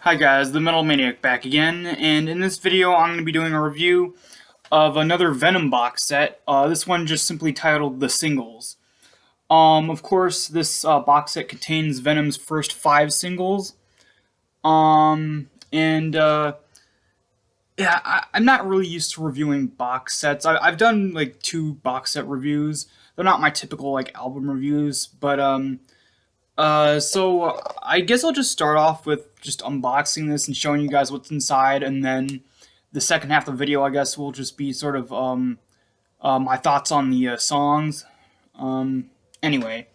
Hi guys, the Metal Maniac back again, and in this video I'm going to be doing a review of another Venom box set. This one just simply titled The Singles. Of course, this box set contains Venom's first 5 singles. Yeah, I'm not really used to reviewing box sets. I've done like 2 box set reviews. They're not my typical like album reviews, but so I guess I'll just start off with just unboxing this and showing you guys what's inside, and then the second half of the video, I guess, will just be sort of my thoughts on the songs. Anyway,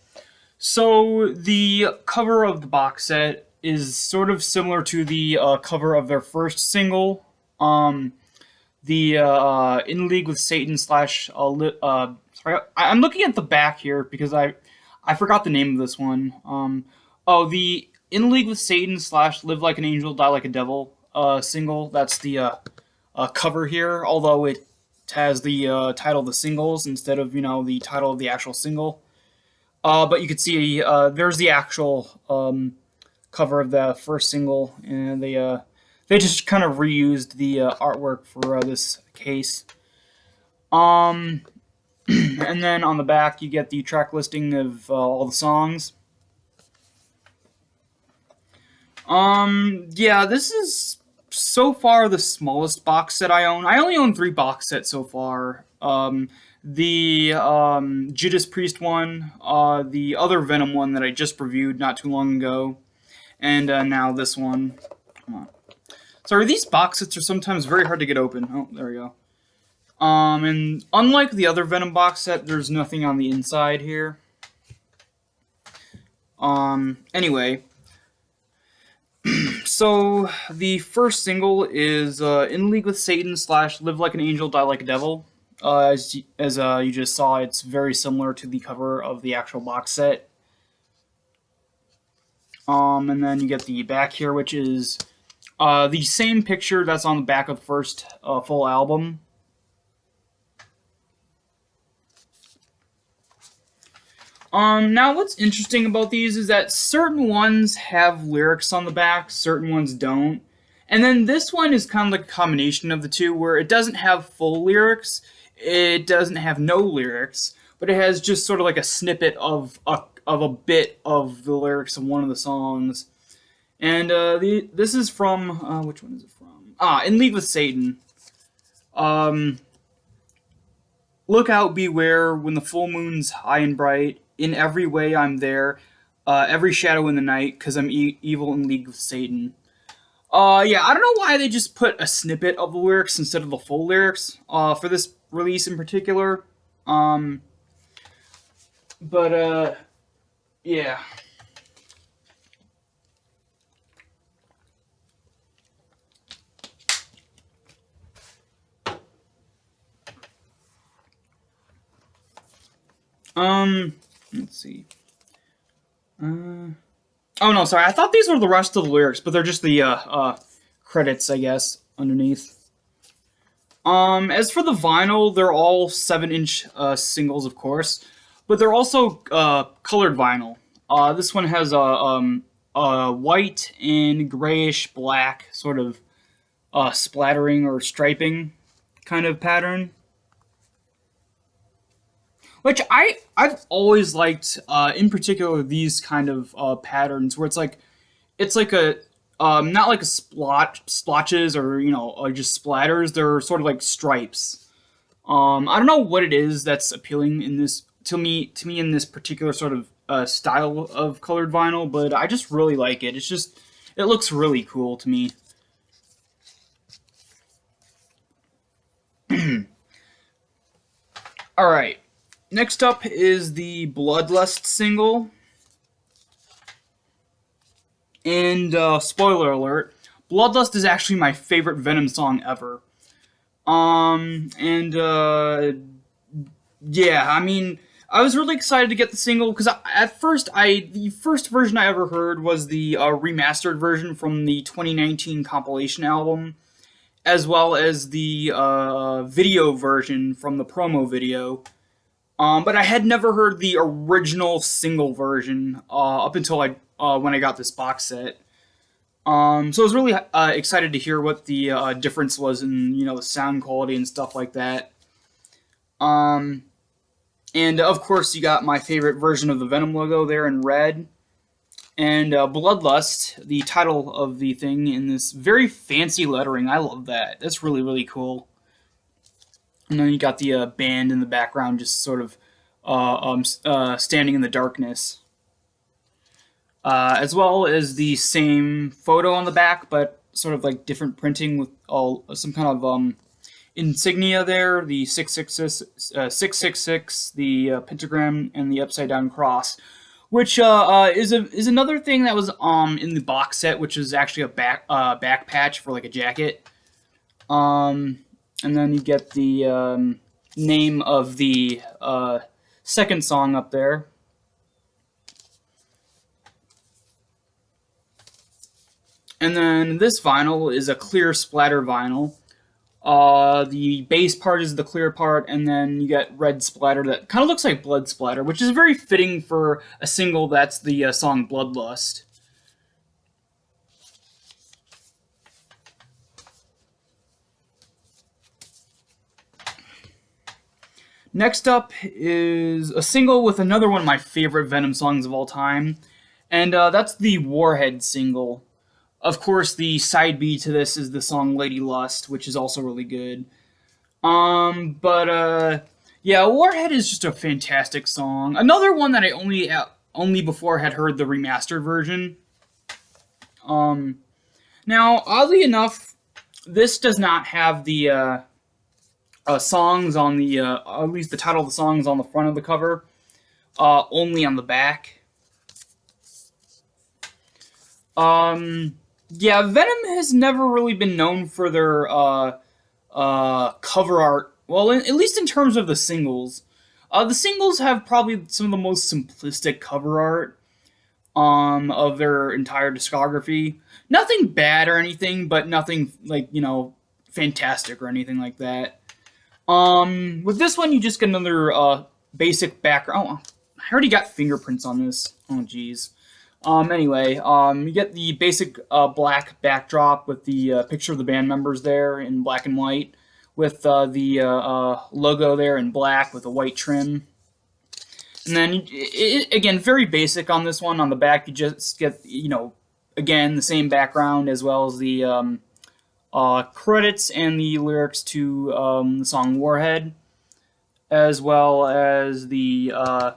so the cover of the box set is sort of similar to the cover of their first single, the In League with Satan slash. Sorry, I'm looking at the back here because I forgot the name of this one. The In League with Satan slash Live Like an Angel, Die Like a Devil single. That's the cover here, although it has the title of the singles instead of, the title of the actual single. But you can see there's the actual cover of the first single, and they just kind of reused the artwork for this case. And then on the back, you get the track listing of all the songs. Yeah, this is so far the smallest box set I own. I only own 3 box sets so far. The Judas Priest one, the other Venom one that I just reviewed not too long ago, and now this one. Come on. Sorry, these box sets are sometimes very hard to get open. Oh, there we go. And unlike the other Venom box set, there's nothing on the inside here. Anyway. So, the first single is In League with Satan slash Live Like an Angel, Die Like a Devil. As you just saw, it's very similar to the cover of the actual box set. And then you get the back here, which is the same picture that's on the back of the first full album. Now what's interesting about these is that certain ones have lyrics on the back, certain ones don't. And then this one is kind of like a combination of the two, where it doesn't have full lyrics, it doesn't have no lyrics, but it has just sort of like a snippet of a bit of the lyrics of one of the songs. And this is from, which one is it from? In League with Satan. Look out, beware, when the full moon's high and bright. In every way I'm there, every shadow in the night, 'cause I'm evil in league with Satan. Yeah, I don't know why they just put a snippet of the lyrics instead of the full lyrics, for this release in particular. Yeah. Let's see. Oh no, sorry. I thought these were the rest of the lyrics, but they're just the credits, I guess, underneath. As for the vinyl, they're all 7-inch singles, of course, but they're also colored vinyl. This one has a white and grayish black sort of splattering or striping kind of pattern. Which I've always liked, in particular, these kind of patterns where it's like a not like a splotches or just splatters. They're sort of like stripes. I don't know what it is that's appealing in this to me in this particular sort of style of colored vinyl, but I just really like it. It looks really cool to me. All right. Next up is the Bloodlust single. And spoiler alert, Bloodlust is actually my favorite Venom song ever. Yeah, I mean, I was really excited to get the single because the first version I ever heard was the remastered version from the 2019 compilation album, as well as the video version from the promo video. But I had never heard the original single version up until when I got this box set. So I was really excited to hear what the difference was in the sound quality and stuff like that. Um, and of course, you got my favorite version of the Venom logo there in red, and Bloodlust, the title of the thing, in this very fancy lettering. I love that. That's really really cool. And then you got the band in the background, just sort of standing in the darkness. As well as the same photo on the back, but sort of like different printing with all some kind of insignia there, the 666, the pentagram, and the upside down cross, which is another thing that was in the box set, which is actually a back patch for like a jacket. And then you get the name of the second song up there. And then this vinyl is a clear splatter vinyl. The base part is the clear part, and then you get red splatter that kind of looks like blood splatter, which is very fitting for a single that's the song Bloodlust. Next up is a single with another one of my favorite Venom songs of all time, and that's the Warhead single. Of course, the side B to this is the song Lady Lust, which is also really good. Yeah, Warhead is just a fantastic song. Another one that I only before had heard the remastered version. Now, oddly enough, this does not have the songs on the at least the title of the songs on the front of the cover. Only on the back. Yeah, Venom has never really been known for their cover art. Well, at least in terms of the singles. The singles have probably some of the most simplistic cover art of their entire discography. Nothing bad or anything, but nothing like, fantastic or anything like that. With this one, you just get another basic background. Oh, I already got fingerprints on this. Oh, jeez. Anyway, you get the basic black backdrop with the picture of the band members there in black and white, with the logo there in black with a white trim. And then, again, very basic on this one. On the back, you just get, again, the same background as well as the credits and the lyrics to the song Warhead, as well as the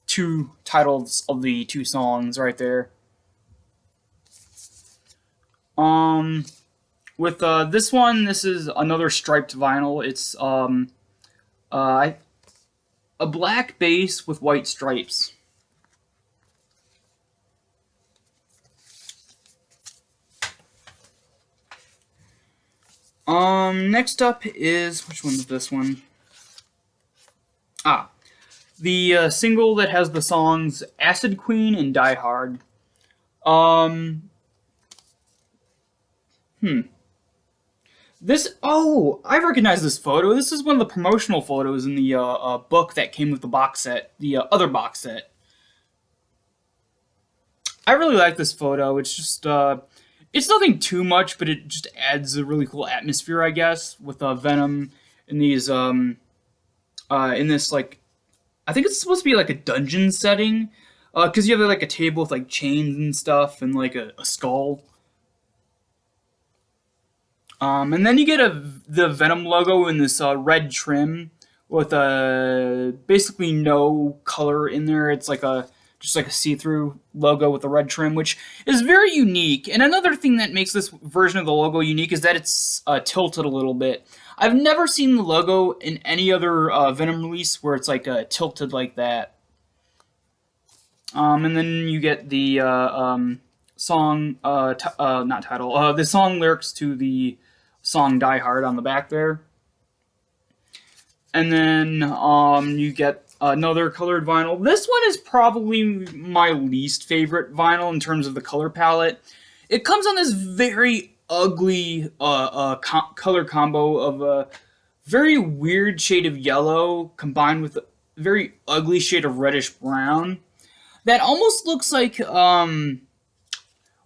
two titles of the two songs right there. With this one, this is another striped vinyl. It's a black base with white stripes. Next up is, which one is this one? The single that has the songs Acid Queen and Die Hard. I recognize this photo. This is one of the promotional photos in the book that came with the box set, the other box set. I really like this photo. It's just, it's nothing too much, but it just adds a really cool atmosphere, I guess, with Venom in these, in this, like, I think it's supposed to be like a dungeon setting, because you have like a table with like chains and stuff and like a skull. And then you get the Venom logo in this red trim with basically no color in there. It's like just like a see-through logo with a red trim, which is very unique. And another thing that makes this version of the logo unique is that it's tilted a little bit. I've never seen the logo in any other Venom release where it's like tilted like that. And then you get the song, not title, the song lyrics to the song Die Hard on the back there. And then you get another colored vinyl. This one is probably my least favorite vinyl in terms of the color palette. It comes on this very ugly color combo of a very weird shade of yellow combined with a very ugly shade of reddish brown that almost looks like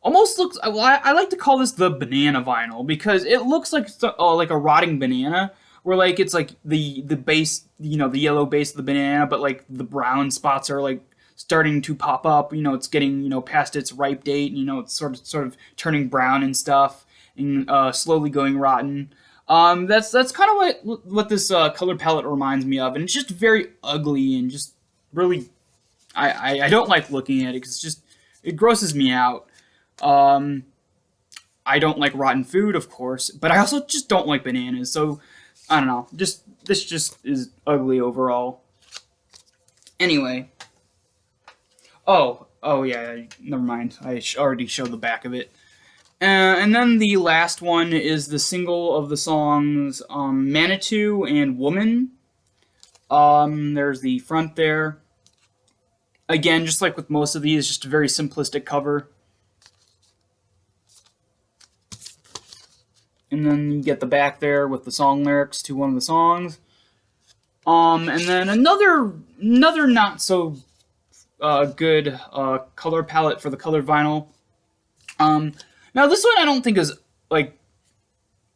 almost looks. Well, I like to call this the banana vinyl because it looks like a rotting banana, where like it's like the base, the yellow base of the banana, but like the brown spots are like starting to pop up. It's getting past its ripe date. It's sort of turning brown and stuff, and slowly going rotten. That's kind of what this color palette reminds me of, and it's just very ugly and just really I don't like looking at it because it grosses me out. Um, I don't like rotten food, of course, but I also just don't like bananas. So I don't know. This just is ugly overall. Anyway. Oh yeah. Never mind. I already showed the back of it. And then the last one is the single of the songs Manitou and Woman. There's the front there. Again, just like with most of these, just a very simplistic cover. And then you get the back there with the song lyrics to one of the songs. And then another not so good color palette for the colored vinyl. Now this one I don't think is like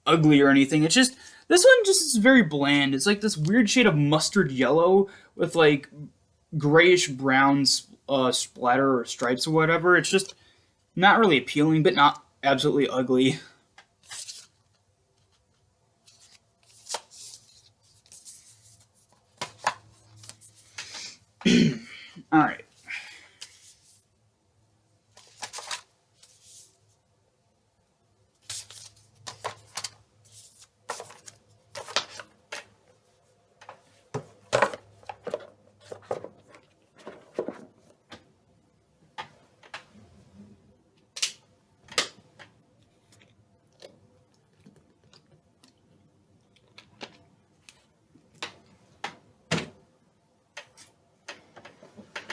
ugly or anything. It's just this one just is very bland. It's like this weird shade of mustard yellow with like grayish brown splatter or stripes or whatever. It's just not really appealing, but not absolutely ugly. All right.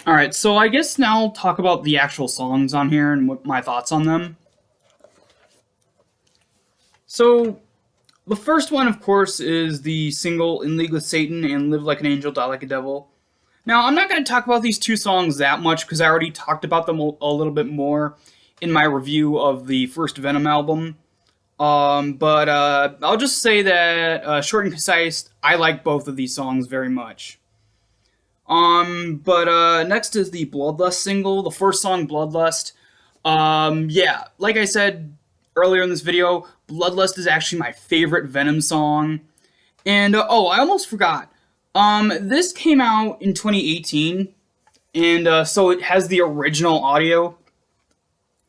Alright, so I guess now I'll talk about the actual songs on here and what my thoughts on them. So, the first one, of course, is the single In League with Satan and Live Like an Angel, Die Like a Devil. Now, I'm not going to talk about these two songs that much because I already talked about them a little bit more in my review of the first Venom album. But I'll just say that, short and concise, I like both of these songs very much. But next is the Bloodlust single, the first song, Bloodlust. Yeah, like I said earlier in this video, Bloodlust is actually my favorite Venom song. And, oh, I almost forgot. This came out in 2018, and, so it has the original audio.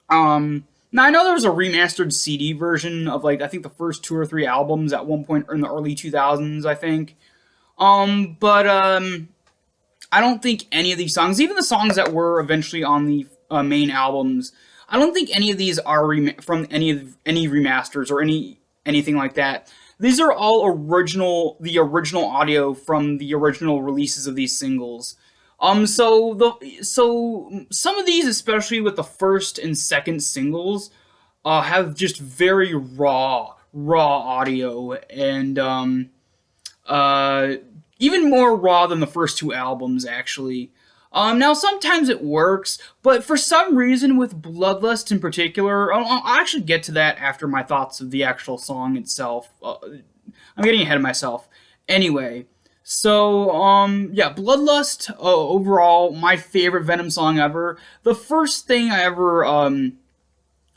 Now I know there was a remastered CD version of, like, I think the first 2 or 3 albums at one point in the early 2000s, I think. But, I don't think any of these songs, even the songs that were eventually on the main albums, I don't think any of these are from any remasters or anything like that. These are all the original audio from the original releases of these singles. So some of these, especially with the first and second singles, have just very raw audio and even more raw than the first 2 albums, actually. Now, sometimes it works, but for some reason with Bloodlust in particular, I'll actually get to that after my thoughts of the actual song itself. I'm getting ahead of myself. Anyway, so, yeah, Bloodlust, overall, my favorite Venom song ever. The first thing I ever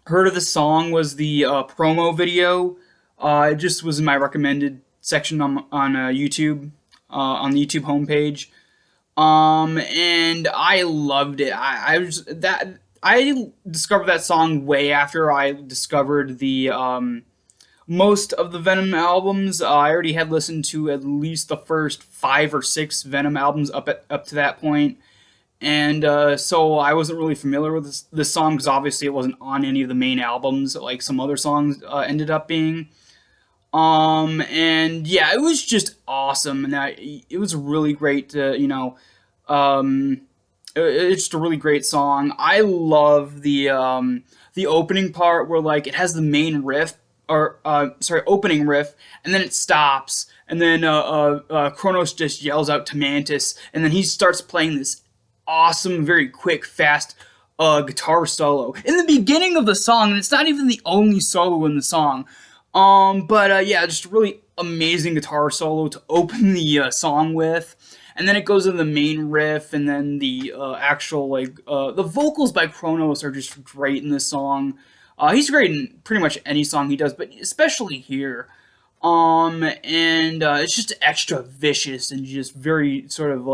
heard of the song was the promo video. It just was in my recommended section on YouTube. On the YouTube homepage, and I loved it. I discovered that song way after I discovered the most of the Venom albums. I already had listened to at least the first 5 or 6 Venom albums up to that point, and so I wasn't really familiar with this song because obviously it wasn't on any of the main albums like some other songs ended up being. And yeah, it was just awesome, and it was really great to, it's just a really great song. I love the opening part where like it has the main riff, or opening riff, and then it stops, and then Kronos just yells out to Mantis, and then he starts playing this awesome, very quick, fast guitar solo in the beginning of the song, and it's not even the only solo in the song. Yeah, just really amazing guitar solo to open the song with, and then it goes into the main riff, and then the actual the vocals by Kronos are just great in this song. He's great in pretty much any song he does, but especially here. It's just extra vicious and just very sort of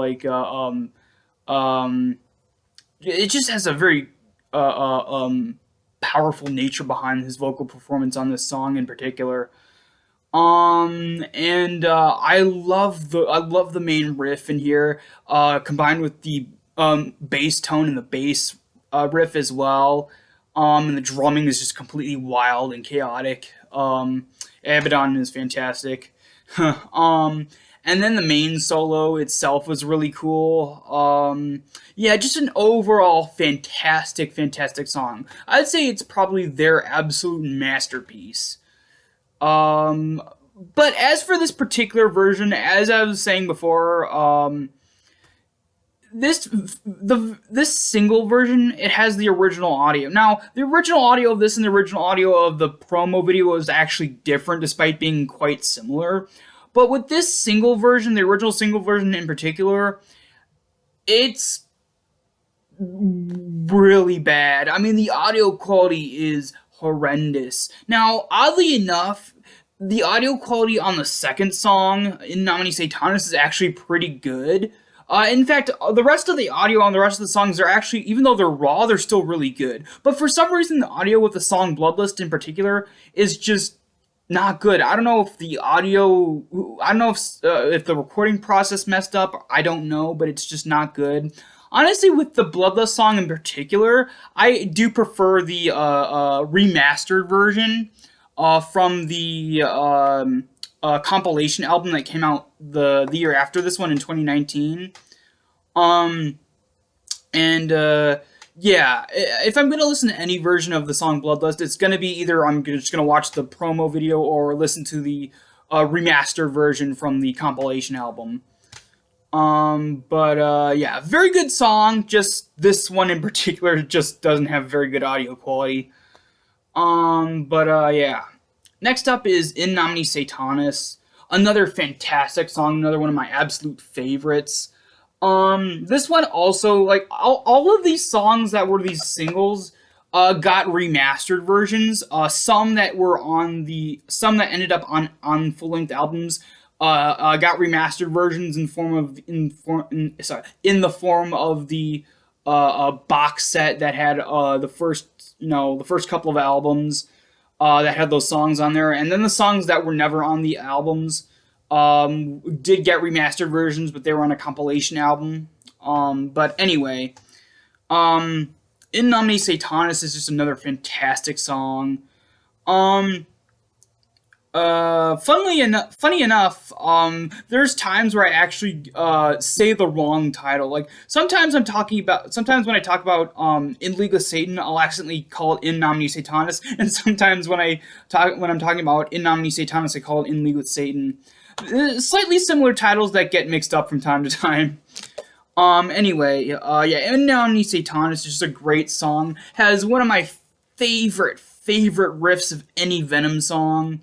um, it just has a very powerful nature behind his vocal performance on this song in particular. I love the main riff in here, combined with the bass tone and the bass riff as well. And the drumming is just completely wild and chaotic. Abaddon is fantastic. And then the main solo itself was really cool. Yeah, just an overall fantastic song. I'd say it's probably their absolute masterpiece. But as for this particular version, as I was saying before, this single version, it has the original audio. Now, the original audio of this and the original audio of the promo video is actually different, despite being quite similar. But with this single version, the original single version in particular, it's really bad. I mean, the audio quality is horrendous. Now, oddly enough, the audio quality on the second song, In Nomine Satanis, is actually pretty good. In fact, the rest of the audio on the rest of the songs are actually, even though they're raw, they're still really good. But for some reason, the audio with the song Bloodlust in particular is just not good. I don't know if the audio, I don't know if the recording process messed up. I don't know, but it's just not good. Honestly, with the Bloodlust song in particular, I do prefer the remastered version from the compilation album that came out the year after this one in 2019. Yeah, if I'm gonna listen to any version of the song Bloodlust, it's gonna be either I'm just gonna watch the promo video or listen to the remastered version from the compilation album. Yeah, very good song. Just this one in particular just doesn't have very good audio quality. Yeah. Next up is In Nomine Satanis, another fantastic song, another one of my absolute favorites. This one also, like, all of these songs that were these singles, got remastered versions. Some that ended up on full-length albums, got remastered versions in the form of the box set that had the first couple of albums that had those songs on there, and then the songs that were never on the albums did get remastered versions, but they were on a compilation album. But anyway, In Nomine Satanis is just another fantastic song. Funny enough, there's times where I actually say the wrong title. Like sometimes when I talk about In League with Satan, I'll accidentally call it In Nomine Satanis, and sometimes when I'm talking about In Nomine Satanis, I call it In League with Satan. Slightly similar titles that get mixed up from time to time. Anyway, yeah, In Nomine Satanis is just a great song. Has one of my favorite riffs of any Venom song.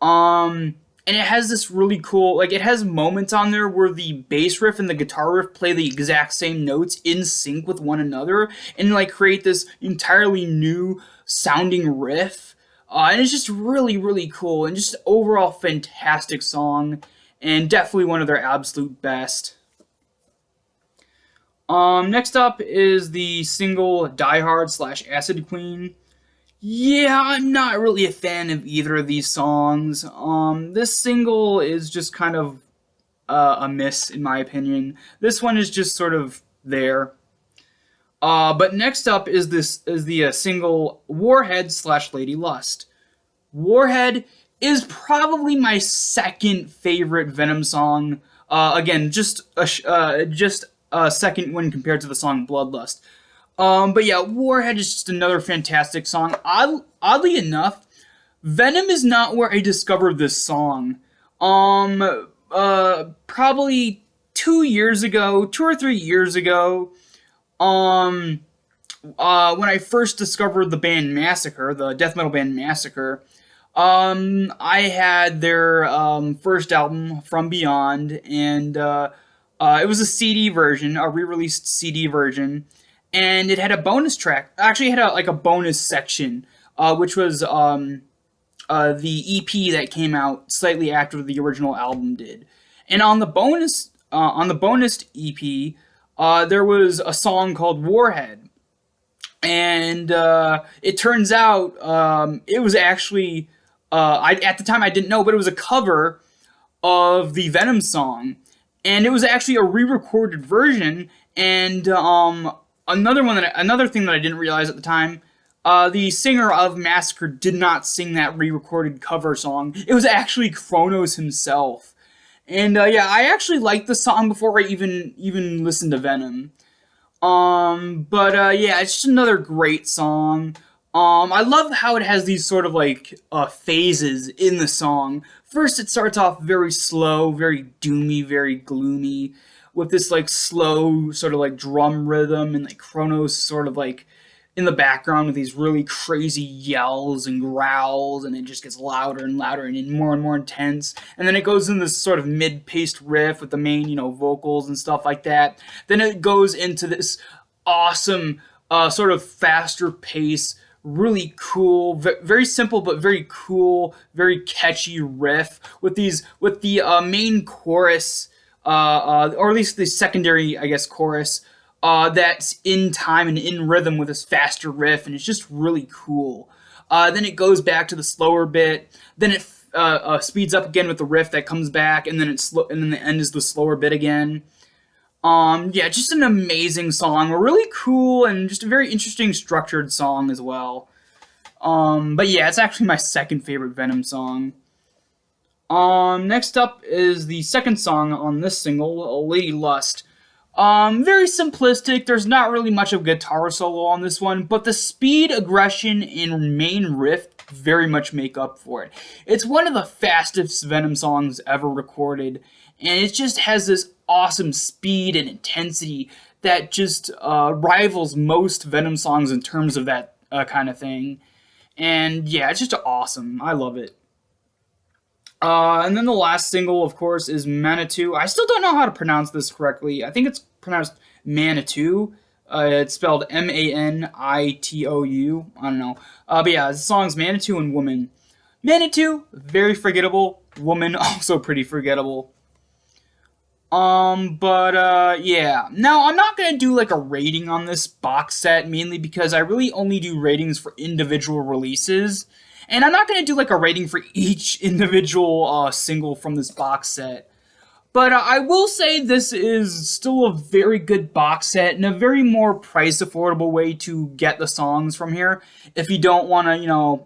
And it has this really cool, like, it has moments on there where the bass riff and the guitar riff play the exact same notes in sync with one another, and, like, create this entirely new sounding riff. And it's just really cool, and just overall fantastic song, and definitely one of their absolute best. Next up is the single Die Hard / Acid Queen. Yeah, I'm not really a fan of either of these songs. This single is just kind of a miss, in my opinion. This one is just sort of there. But next up is the single Warhead / Lady Lust. Warhead is probably my second favorite Venom song. Again, just a second when compared to the song Bloodlust. But yeah, Warhead is just another fantastic song. Oddly enough, Venom is not where I discovered this song. Probably 2 or 3 years ago, when I first discovered the band Massacre, the death metal band Massacre, I had their first album, From Beyond, and it was a CD version, a re-released CD version, and it had a bonus track. Actually, it had a bonus section, which was the EP that came out slightly after the original album did. And on the bonus EP, there was a song called Warhead, and it turns out it was actually at the time I didn't know, but it was a cover of the Venom song, and it was actually a re-recorded version. And another thing that I didn't realize at the time, the singer of Massacre did not sing that re-recorded cover song. It was actually Kronos himself. And yeah, I actually liked the song before I even listened to Venom. But yeah, it's just another great song. I love how it has these sort of like phases in the song. First, it starts off very slow, very doomy, very gloomy, with this like slow sort of like drum rhythm, and like Kronos sort of like in the background with these really crazy yells and growls, and it just gets louder and louder and more intense. And then it goes in this sort of mid-paced riff with the main, vocals and stuff like that. Then it goes into this awesome, sort of faster pace, really cool, very simple but very cool, very catchy riff with the main chorus, or at least the secondary, I guess, chorus, that's in time and in rhythm with this faster riff, and it's just really cool. Then it goes back to the slower bit. Then it speeds up again with the riff that comes back, and then and then the end is the slower bit again. Yeah, just an amazing song, a really cool and just a very interesting structured song as well. But yeah, it's actually my second favorite Venom song. Next up is the second song on this single, Lady Lust. Very simplistic. There's not really much of guitar solo on this one, but the speed, aggression, and main riff very much make up for it. It's one of the fastest Venom songs ever recorded, and it just has this awesome speed and intensity that just rivals most Venom songs in terms of that kind of thing. And yeah, it's just awesome. I love it. And then the last single, of course, is Manitou. I still don't know how to pronounce this correctly. I think it's pronounced Manitou. It's spelled Manitou. I don't know. But yeah, the song's Manitou and Woman. Manitou, very forgettable. Woman, also pretty forgettable. Yeah. Now, I'm not gonna do like a rating on this box set, mainly because I really only do ratings for individual releases. And I'm not going to do like a rating for each individual single from this box set. But I will say this is still a very good box set and a very more price affordable way to get the songs from here. If you don't want to,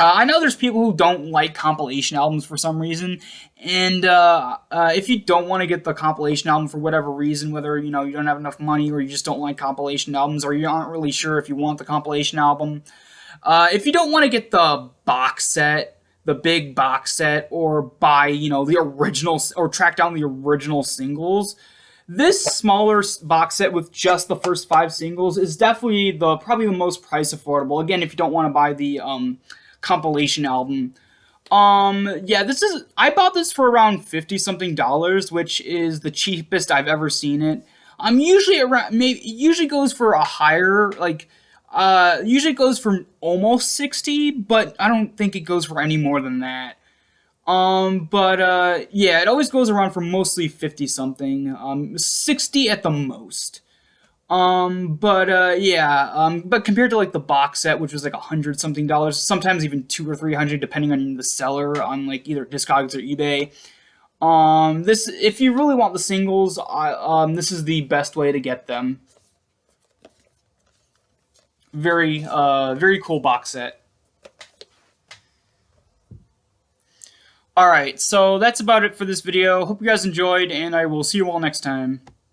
I know there's people who don't like compilation albums for some reason. And if you don't want to get the compilation album for whatever reason, whether, you don't have enough money or you just don't like compilation albums or you aren't really sure if you want the compilation album, if you don't want to get the box set, the big box set, or buy, the original, or track down the original singles, this smaller box set with just the first 5 singles is definitely probably the most price affordable. Again, if you don't want to buy the compilation album. Yeah, I bought this for around $50-something, which is the cheapest I've ever seen it. Usually usually goes for a higher, usually it goes for almost 60, but I don't think it goes for any more than that. Yeah, it always goes around for mostly 50-something, 60 at the most. But compared to like the box set, which was like $100-something, sometimes even $200 or $300, depending on the seller on like either Discogs or eBay. If you really want the singles, this is the best way to get them. Very cool box set. Alright, so that's about it for this video. Hope you guys enjoyed, and I will see you all next time.